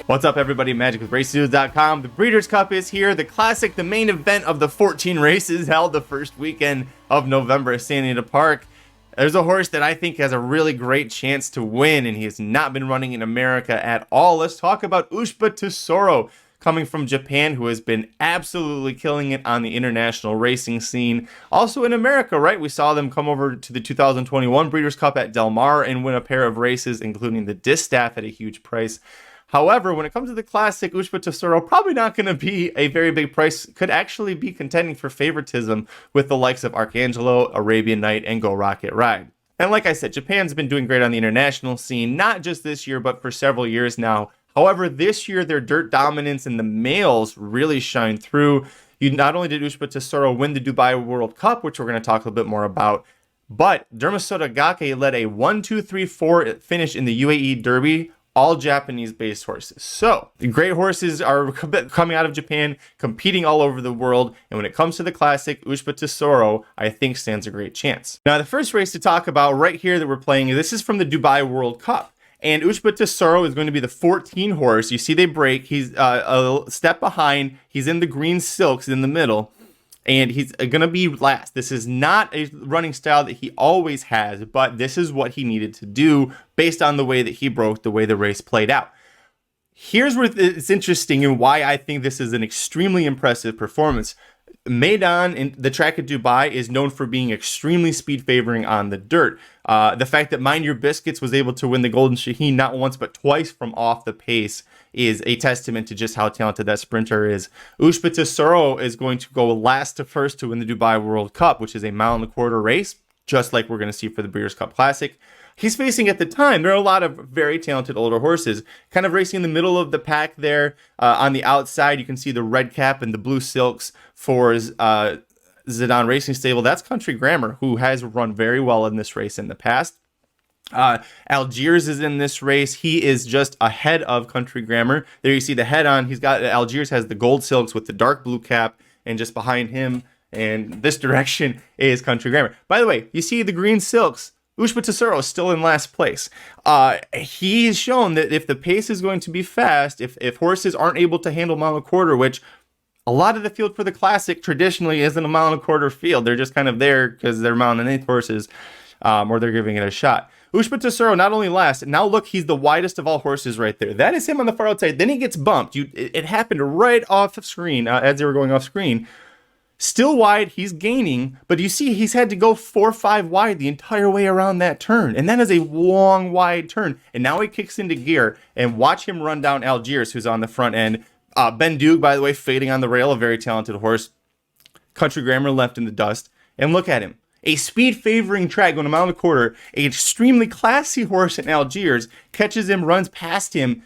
What's up, everybody? MagicWithRaceNews.com. The Breeders' Cup is here. The Classic, the main event of the 14 races held the first weekend of November at Santa Anita Park. There's a horse that I think has a really great chance to win, and he has not been running in America at all. Let's talk about Ushba Tesoro, coming from Japan, who has been absolutely killing it on the international racing scene. Also in America, right? We saw them come over to the 2021 Breeders' Cup at Del Mar and win a pair of races, including the Distaff at a huge price. However, when it comes to the Classic, Ushba Tesoro probably not going to be a very big price. Could actually be contending for favoritism with the likes of Arcangelo, Arabian Night, and Go Rocket Ride. And like I said, Japan's been doing great on the international scene, not just this year, but for several years now. However, this year, their dirt dominance in the males really shined through. Not only did Ushba Tesoro win the Dubai World Cup, which we're going to talk a little bit more about, but Dermasoda Gake led a 1-2-3-4 finish in the UAE Derby, all Japanese-based horses. So, great horses are coming out of Japan, competing all over the world, and when it comes to the Classic, Ushba Tesoro, I think, stands a great chance. Now, the first race to talk about right here that we're playing, this is from the Dubai World Cup, and Ushba Tesoro is going to be the 14 horse. You see they break. He's a step behind. He's in the green silks in the middle, and he's going to be last. This is not a running style that he always has, but this is what he needed to do based on the way that he broke, the way the race played out. Here's where it's interesting and why I think this is an extremely impressive performance. Meydan in the track at Dubai is known for being extremely speed favoring on the dirt. The fact that Mind Your Biscuits was able to win the Golden Shaheen not once but twice from off the pace is a testament to just how talented that sprinter is. Ushba Tesoro is going to go last to first to win the Dubai World Cup, which is a 1.25 mile race, just like we're going to see for the Breeders' Cup Classic. He's facing, at the time, there are a lot of very talented older horses kind of racing in the middle of the pack there. On the outside, you can see the red cap and the blue silks for Zidane Racing Stable. That's Country Grammar, who has run very well in this race in the past. Algiers is in this race. He is just ahead of Country Grammar. There you see the head on. Algiers has the gold silks with the dark blue cap, and just behind him and this direction is Country Grammar. By the way, you see the green silks. Ushba Tesoro is still in last place. He's shown that if the pace is going to be fast, if horses aren't able to handle 1.25 miles, which a lot of the field for the Classic traditionally isn't a 1.25 miles field. They're just kind of there because they're 1.125 horses, or they're giving it a shot. Ushba Tesoro not only last, now look, he's the widest of all horses right there. That is him on the far outside. Then he gets bumped. It happened right off the screen as they were going off screen. Still wide, he's gaining, but you see he's had to go 4 or 5 wide the entire way around that turn, and that is a long, wide turn, and now he kicks into gear, and watch him run down Algiers, who's on the front end. Ben Duke, by the way, fading on the rail, a very talented horse. Country Grammar left in the dust, and look at him. A speed-favoring track going 1.25 miles, an extremely classy horse in Algiers, catches him, runs past him.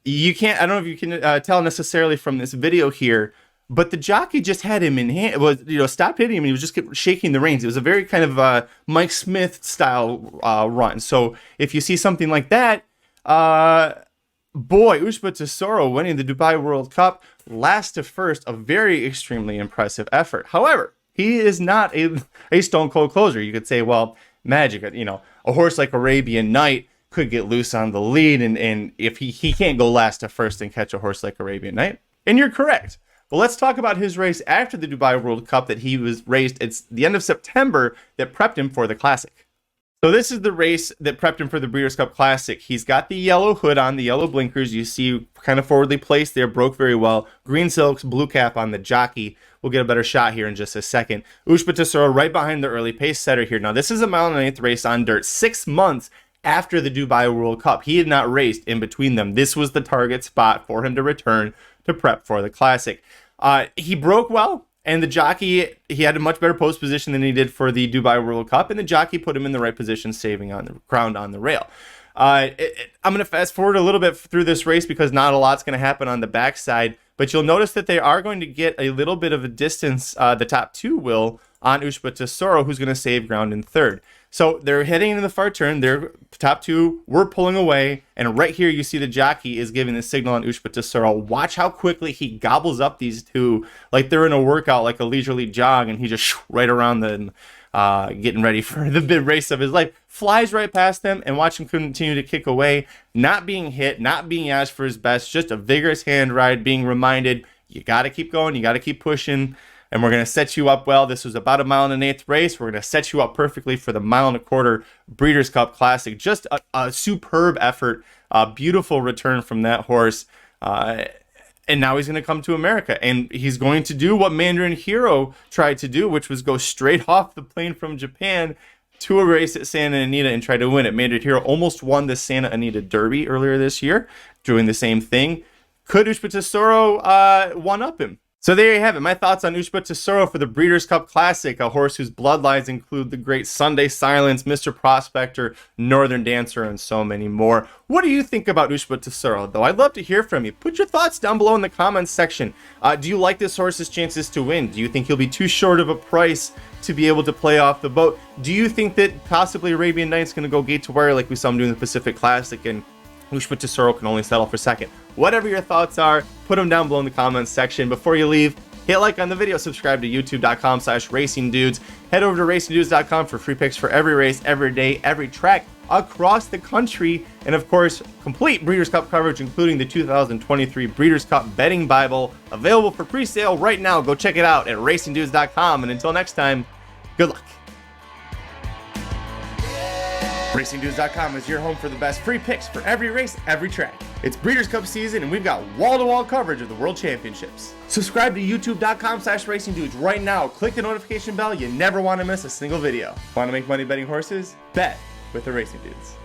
I don't know if you can tell necessarily from this video here, but the jockey just had him in hand, stopped hitting him, and he was just shaking the reins. It was a very kind of Mike Smith style run. So if you see something like that, Ushba Tesoro winning the Dubai World Cup, last to first, a very extremely impressive effort. However, he is not a stone cold closer. You could say, well, magic, a horse like Arabian Night could get loose on the lead, and if he can't go last to first and catch a horse like Arabian Night. And you're correct. Well, let's talk about his race after the Dubai World Cup that he was raced. It's the end of September that prepped him for the Classic. So this is the race that prepped him for the Breeders' Cup Classic. He's got the yellow hood on, the yellow blinkers. You see kind of forwardly placed there, broke very well. Green silks, blue cap on the jockey. We'll get a better shot here in just a second. Ushba Tesoro right behind the early pace setter here. Now, this is a 1.1 mile race on dirt, 6 months after the Dubai World Cup. He had not raced in between them. This was the target spot for him to return to prep for the Classic. He broke well, and the jockey, he had a much better post position than he did for the Dubai World Cup, and the jockey put him in the right position, saving on the ground on the rail. I'm going to fast forward a little bit through this race because not a lot's going to happen on the backside, but you'll notice that they are going to get a little bit of a distance, the top two will, on Ushba Tesoro, who's going to save ground in third. So they're heading into the far turn. Their top two were pulling away. And right here, you see the jockey is giving the signal on Ushba Tesoro. Watch how quickly he gobbles up these two like they're in a workout, like a leisurely jog. And he just right around them. getting ready for the big race of his life, flies right past them, and watch him continue to kick away, not being hit, not being asked for his best, just a vigorous hand ride, being reminded, you got to keep going, you got to keep pushing, and we're going to set you up well. This was about a 1.125 mile race. We're going to set you up perfectly for the 1.25 mile Breeders' Cup Classic. Just a superb effort, a beautiful return from that horse. And now he's going to come to America, and he's going to do what Mandarin Hero tried to do, which was go straight off the plane from Japan to a race at Santa Anita and try to win it. Mandarin Hero almost won the Santa Anita Derby earlier this year, doing the same thing. Could Ushba Tesoro one-up him? So there you have it. My thoughts on Ushba Tesoro for the Breeders' Cup Classic, a horse whose bloodlines include the great Sunday Silence, Mr. Prospector, Northern Dancer, and so many more. What do you think about Ushba Tesoro, though? I'd love to hear from you. Put your thoughts down below in the comments section. Do you like this horse's chances to win? Do you think he'll be too short of a price to be able to play off the boat? Do you think that possibly Arabian Night's going to go gate to wire like we saw him do in the Pacific Classic, and Ushba Tesoro can only settle for second? Whatever your thoughts are, put them down below in the comments section. Before you leave, hit like on the video, subscribe to youtube.com/racingdudes. Head over to racingdudes.com for free picks for every race, every day, every track across the country. And of course, complete Breeders' Cup coverage, including the 2023 Breeders' Cup Betting Bible, available for pre-sale right now. Go check it out at racingdudes.com. And until next time, good luck. RacingDudes.com is your home for the best free picks for every race, every track. It's Breeders' Cup season, and we've got wall-to-wall coverage of the World Championships. Subscribe to youtube.com/racingdudes right now. Click the notification bell. You never want to miss a single video. Want to make money betting horses? Bet with the Racing Dudes.